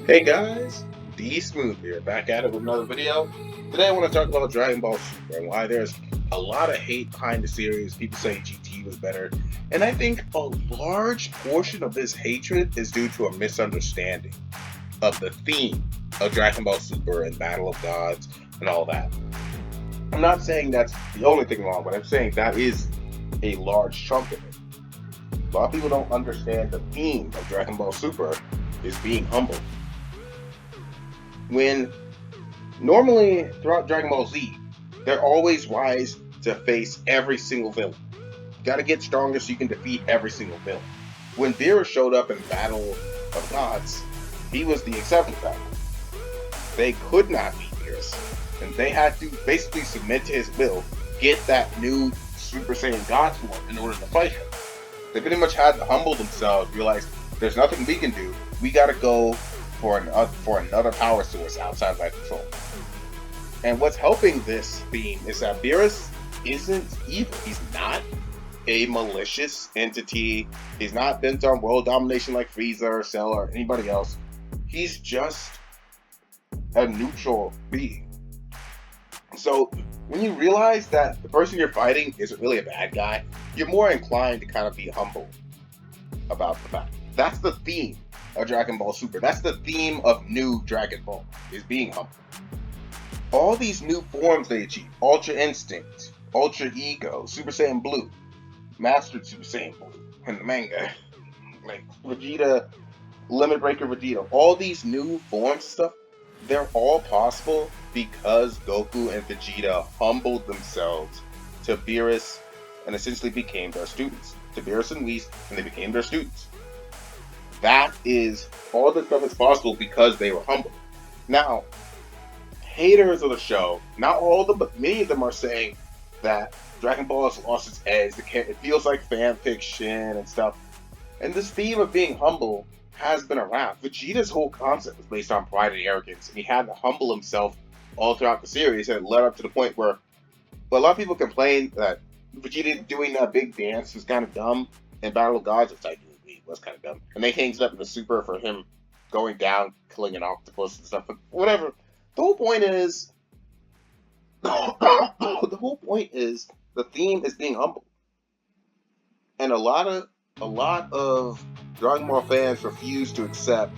Hey guys, D Smooth here, back at it with another video. Today I want to talk about Dragon Ball Super and why there's a lot of hate behind the series. People say GT was better, and I think a large portion of this hatred is due to a misunderstanding of the theme of Dragon Ball Super and Battle of Gods and all that. I'm not saying that's the only thing wrong, but I'm saying that is a large chunk of it. A lot of people don't understand the theme of Dragon Ball Super is being humble. When normally throughout Dragon Ball Z, they're always wise to face every single villain. You gotta get stronger so you can defeat every single villain. When Beerus showed up in Battle of Gods, he was the exception to that. They could not beat Beerus, and they had to basically submit to his will, get that new Super Saiyan God form in order to fight him. They pretty much had to humble themselves, realize there's nothing we can do. We gotta go for another power source outside of our control. And what's helping this theme is that Beerus isn't evil. He's not a malicious entity. He's not bent on world domination like Frieza or Cell or anybody else. He's just a neutral being. So when you realize that the person you're fighting isn't really a bad guy, you're more inclined to kind of be humble about the fact. That's the theme of Dragon Ball Super. That's the theme of new Dragon Ball, is being humble. All these new forms they achieve, Ultra Instinct, Ultra Ego, Super Saiyan Blue, Mastered Super Saiyan Blue in the manga, like Vegeta, Limit Breaker Vegeta, all these new forms stuff, they're all possible because Goku and Vegeta humbled themselves to Beerus and essentially became their students. To Beerus and Whis, and they became their students. That is, all this stuff is possible because they were humble. Now, haters of the show, not all of them, but many of them are saying that Dragon Ball has lost its edge. It feels like fan fiction and stuff. And this theme of being humble has been around. Vegeta's whole concept was based on pride and arrogance, and he had to humble himself all throughout the series, and it led up to the point where a lot of people complain that Vegeta doing that big dance was kind of dumb, and Battle of Gods was kind of dumb. And they changed up in the Super for him going down, killing an octopus and stuff. But whatever. The whole point is, the whole point is the theme is being humble, and a lot of Dragon Ball fans refuse to accept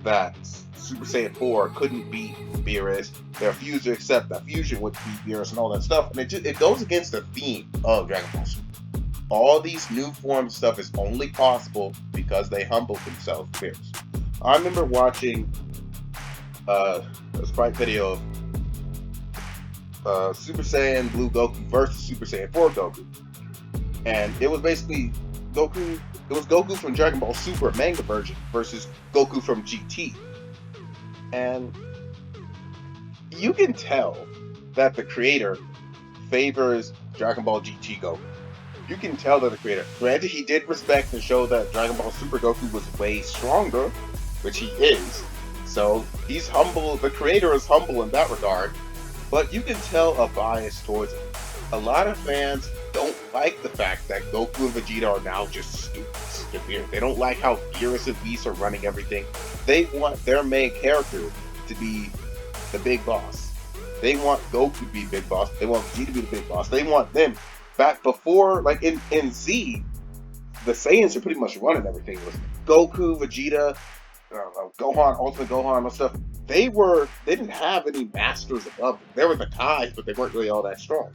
that Super Saiyan 4 couldn't beat Beerus. They refuse to accept that Fusion would beat Beerus and all that stuff, and it goes against the theme of Dragon Ball Super. All these new form stuff is only possible because they humbled themselves to Beerus. I remember watching a sprite video of Super Saiyan Blue Goku versus Super Saiyan 4 Goku. And it was basically Goku, it was Goku from Dragon Ball Super manga version versus Goku from GT. And you can tell that the creator favors Dragon Ball GT Goku. You can tell that the creator, granted he did respect and show that Dragon Ball Super Goku was way stronger, which he is, so he's humble, the creator is humble in that regard, but you can tell a bias towards it. A lot of fans don't like the fact that Goku and Vegeta are now just students to Beerus. They don't like how Beerus and Whis are running everything. They want their main character to be the big boss. They want Goku to be big boss. They want Vegeta to be the big boss. They want them back before, like in Z, the Saiyans are pretty much running everything. It was Goku, Vegeta, Gohan, Ultimate Gohan, and stuff. They didn't have any masters above them. They were the Kais, but they weren't really all that strong.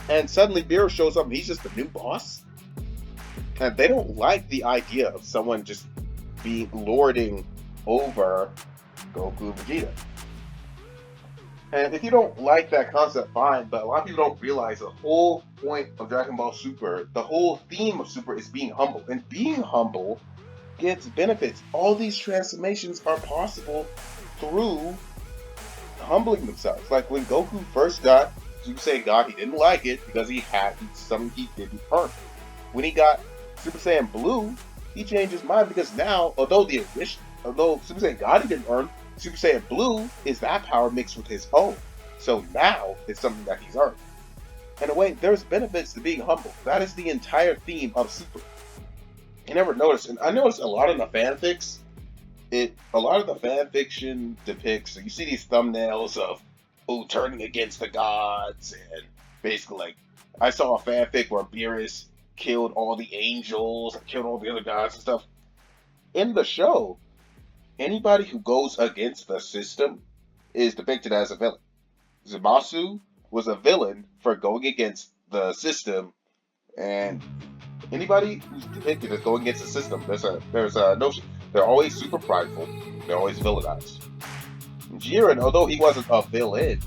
And suddenly Beerus shows up and he's just the new boss. And they don't like the idea of someone just being lording over Goku and Vegeta. And if you don't like that concept, fine, but a lot of people don't realize the whole point of Dragon Ball Super, the whole theme of Super is being humble. And being humble gets benefits. All these transformations are possible through humbling themselves. Like when Goku first got Super Saiyan God, he didn't like it because he had something he didn't earn. When he got Super Saiyan Blue, he changed his mind because now, although Super Saiyan God he didn't earn, Super Saiyan Blue is that power mixed with his own. So now it's something that he's earned. In a way, there's benefits to being humble. That is the entire theme of Super. You never noticed, and I noticed a lot in the fanfics, A lot of the fan fiction depicts, you see these thumbnails of turning against the gods, and basically like I saw a fanfic where Beerus killed all the angels, killed all the other gods and stuff. In the show, anybody who goes against the system is depicted as a villain. Zamasu was a villain for going against the system, and anybody who's depicted as going against the system, there's a notion. They're always super prideful. They're always villainized. Jiren, although he wasn't a villain,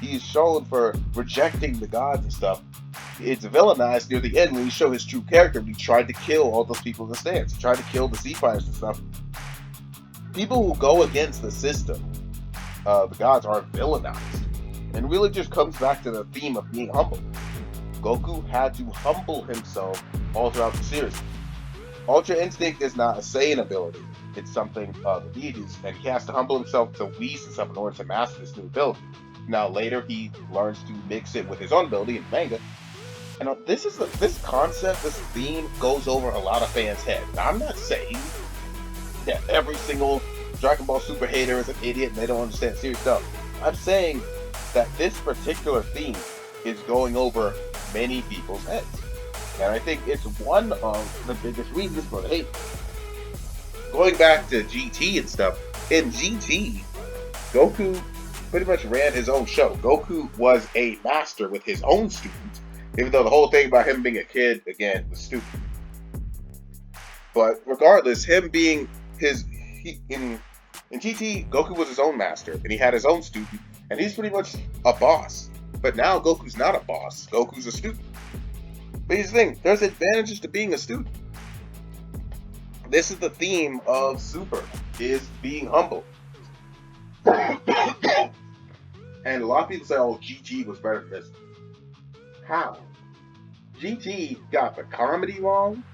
he's shown for rejecting the gods and stuff. It's villainized near the end when we show his true character. When he tried to kill all those people in the stands. He tried to kill the Sea Fighters and stuff. People who go against the system, the gods, are villainized. And really just comes back to the theme of being humble. Goku had to humble himself all throughout the series. Ultra Instinct is not a Saiyan ability. It's something of the deities, and he has to humble himself to Whis and stuff in order to master this new ability. Now later he learns to mix it with his own ability in manga. And this concept, this theme goes over a lot of fans' heads. Now, I'm not saying that every single Dragon Ball Super hater is an idiot and they don't understand serious stuff. I'm saying that this particular theme is going over many people's heads. And I think it's one of the biggest reasons for the hate. Going back to GT and stuff, in GT, Goku pretty much ran his own show. Goku was a master with his own students, even though the whole thing about him being a kid, again, was stupid. But regardless, him being in GT, Goku was his own master, and he had his own student, and he's pretty much a boss. But now Goku's not a boss, Goku's a student. But here's the thing, there's advantages to being a student. This is the theme of Super, is being humble. And a lot of people say, oh, GT was better than this. How? GT got the comedy wrong.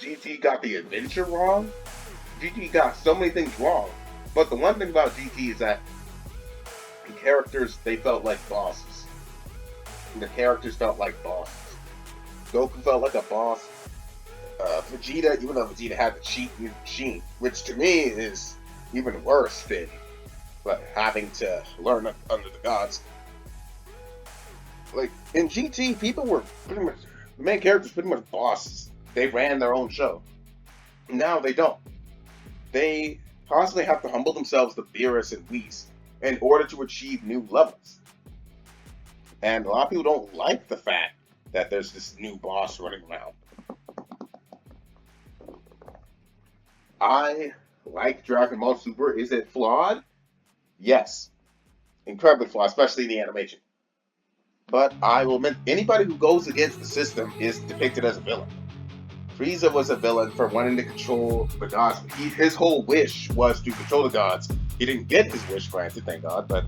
GT got the adventure wrong. GT got so many things wrong. But the one thing about GT is that the characters, they felt like bosses. And the characters felt like bosses. Goku felt like a boss. Vegeta, even though Vegeta had the cheat machine, which to me is even worse than having to learn under the gods. Like, in GT, people were pretty much, the main characters pretty much bosses. They ran their own show. Now they don't. They constantly have to humble themselves to Beerus and Whis in order to achieve new levels. And a lot of people don't like the fact that there's this new boss running around. I like Dragon Ball Super. Is it flawed? Yes. Incredibly flawed, especially the animation. But I will admit, anybody who goes against the system is depicted as a villain. Frieza was a villain for wanting to control the gods. His whole wish was to control the gods. He didn't get his wish granted, thank God, but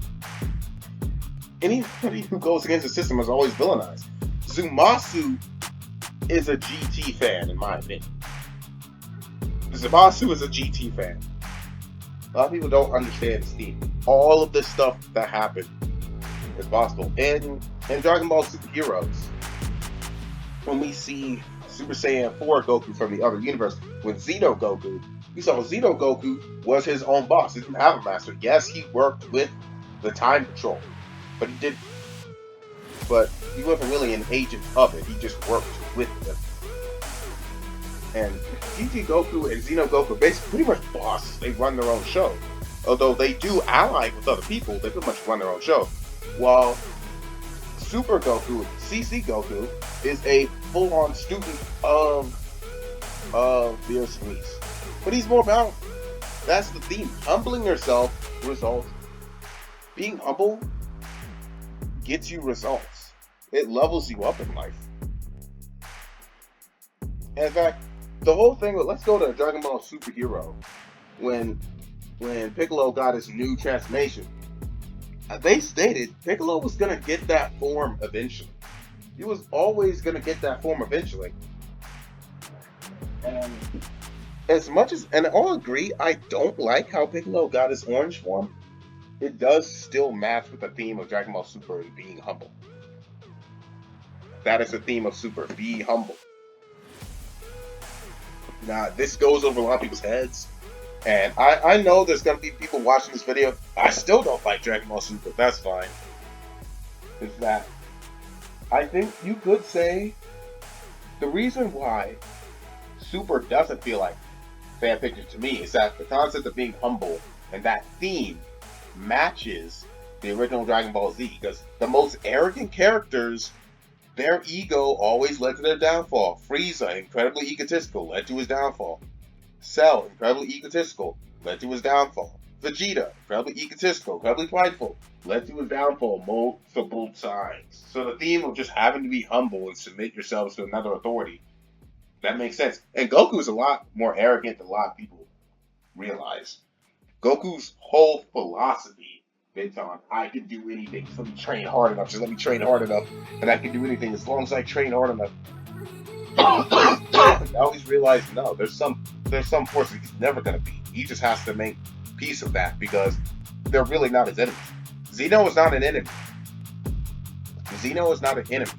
anybody who goes against the system is always villainized. Zamasu is a GT fan, in my opinion. Zamasu is a GT fan. A lot of people don't understand this theme. All of this stuff that happened is possible. In Dragon Ball Super Heroes, when we see Super Saiyan 4 Goku from the other universe, with Xeno Goku, we saw Xeno Goku was his own boss. He didn't have a master. Yes, he worked with the Time Patrol, but he wasn't really an agent of it. He just worked with them. And GT Goku and Xeno Goku are basically pretty much bosses. They run their own show. Although they do ally with other people, they pretty much run their own show. While Super Goku, CC Goku, is a full-on student of Beerus and Whis. But he's more balanced. That's the theme. Humbling yourself results. Being humble gets you results. It levels you up in life. And in fact, the whole thing, let's go to Dragon Ball Super Hero. When Piccolo got his new transformation, they stated Piccolo was going to get that form eventually. He was always going to get that form eventually. And and I'll agree, I don't like how Piccolo got his orange form. It does still match with the theme of Dragon Ball Super and being humble. That is the theme of Super, be humble. Now, this goes over a lot of people's heads. And I know there's gonna be people watching this video. I still don't like Dragon Ball Super. That's fine. Is that I think you could say the reason why Super doesn't feel like fan fiction to me is that the concept of being humble and that theme matches the original Dragon Ball Z, because the most arrogant characters, their ego always led to their downfall. Frieza, incredibly egotistical, led to his downfall. Cell, incredibly egotistical, led to his downfall. Vegeta, incredibly egotistical, incredibly prideful, led to his downfall multiple times. So the theme of just having to be humble and submit yourselves to another authority, that makes sense. And Goku is a lot more arrogant than a lot of people realize. Goku's whole philosophy is on, I can do anything. Just let me train hard enough. Just let me train hard enough, and I can do anything as long as I train hard enough. Now he's realized, no, there's some force that he's never gonna beat. He just has to make peace of that, because they're really not his enemies. Zeno is not an enemy. Zeno is not an enemy.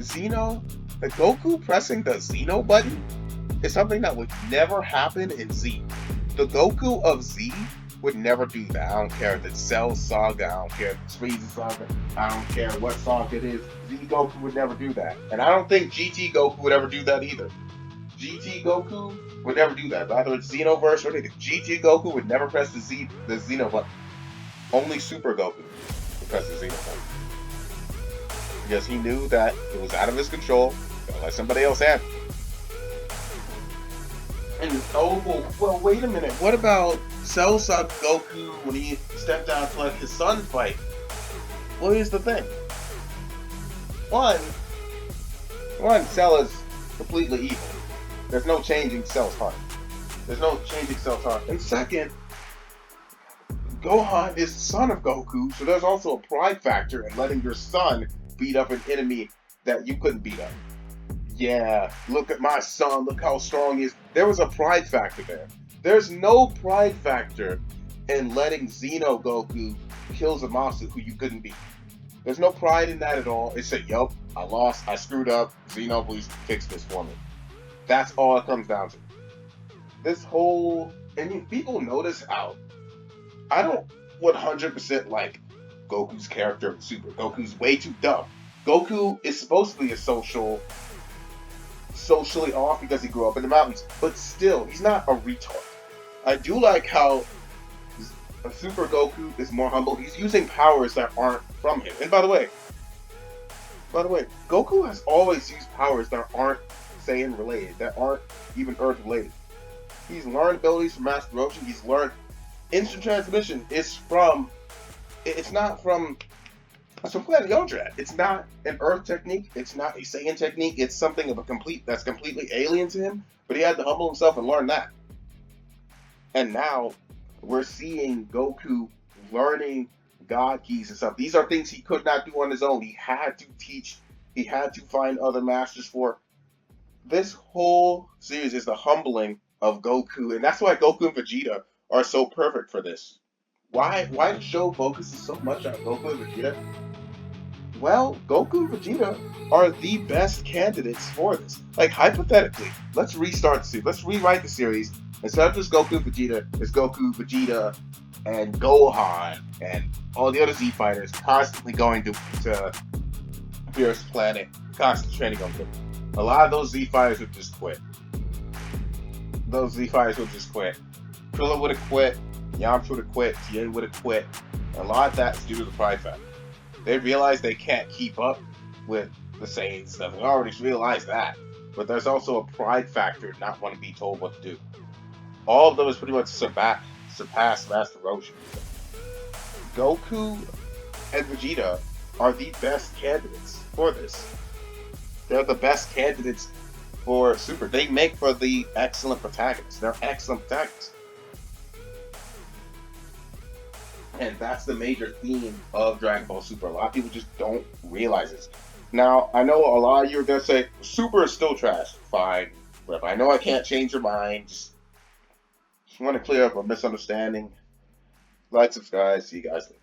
Zeno, the Goku pressing the Zeno button is something that would never happen in Z. The Goku of Z would never do that. I don't care if it's Cell Saga, I don't care if it's Frieza Saga, I don't care what saga it is. Z Goku would never do that. And I don't think GT Goku would ever do that either. GT Goku would never do that. Either it's Xenoverse or anything. GT Goku would never press the Xeno button. Only Super Goku would press the Xeno button. Because he knew that it was out of his control, gonna let somebody else handle it. And well, wait a minute. What about Cell Saga Goku when he stepped out to let his son fight? Well, here's the thing. One, Cell is completely evil. There's no changing Cell's heart. And second, Gohan is the son of Goku, so there's also a pride factor in letting your son beat up an enemy that you couldn't beat up. Yeah, look at my son, look how strong he is. There was a pride factor there. There's no pride factor in letting Xeno Goku kill Zamasu, who you couldn't beat. There's no pride in that at all. It said, yup, I lost, I screwed up, Xeno, please fix this for me. That's all it comes down to. This whole, and people notice how I don't 100% like Goku's character in Super. Goku's way too dumb. Goku is supposed to be a socially off because he grew up in the mountains, but still, he's not a retard. I do like how Super Goku is more humble. He's using powers that aren't from him. And by the way, Goku has always used powers that aren't Saiyan related, that aren't even Earth related. He's learned abilities from Master Roshi. He's learned instant transmission is from. It's not from. It's from Planet Yondrat. It's not an Earth technique. It's not a Saiyan technique. It's something of that's completely alien to him. But he had to humble himself and learn that. And now we're seeing Goku learning God keys and stuff. These are things he could not do on his own. He had to teach. He had to find other masters for. This whole series is the humbling of Goku, and that's why Goku and Vegeta are so perfect for this. Why the show focuses so much on Goku and Vegeta? Well, Goku and Vegeta are the best candidates for this. Like, hypothetically, let's restart the series. Let's rewrite the series. Instead of just Goku and Vegeta, it's Goku, Vegeta, and Gohan, and all the other Z fighters constantly going to Beerus planet, constantly training on them. A lot of those Z fighters would just quit. Krillin would have quit. Yamcha would have quit. Tien would have quit. A lot of that is due to the pride factor. They realize they can't keep up with the Saiyan stuff. We already realized that. But there's also a pride factor, not wanting to be told what to do. All of them is pretty much surpassed Master Roshi. Goku and Vegeta are the best candidates for this. They're the best candidates for Super. They make for the excellent protagonists. They're excellent protagonists. And that's the major theme of Dragon Ball Super. A lot of people just don't realize this. Now, I know a lot of you are going to say, Super is still trash. Fine. But I know I can't change your mind. Just want to clear up a misunderstanding. Like, subscribe. See you guys later.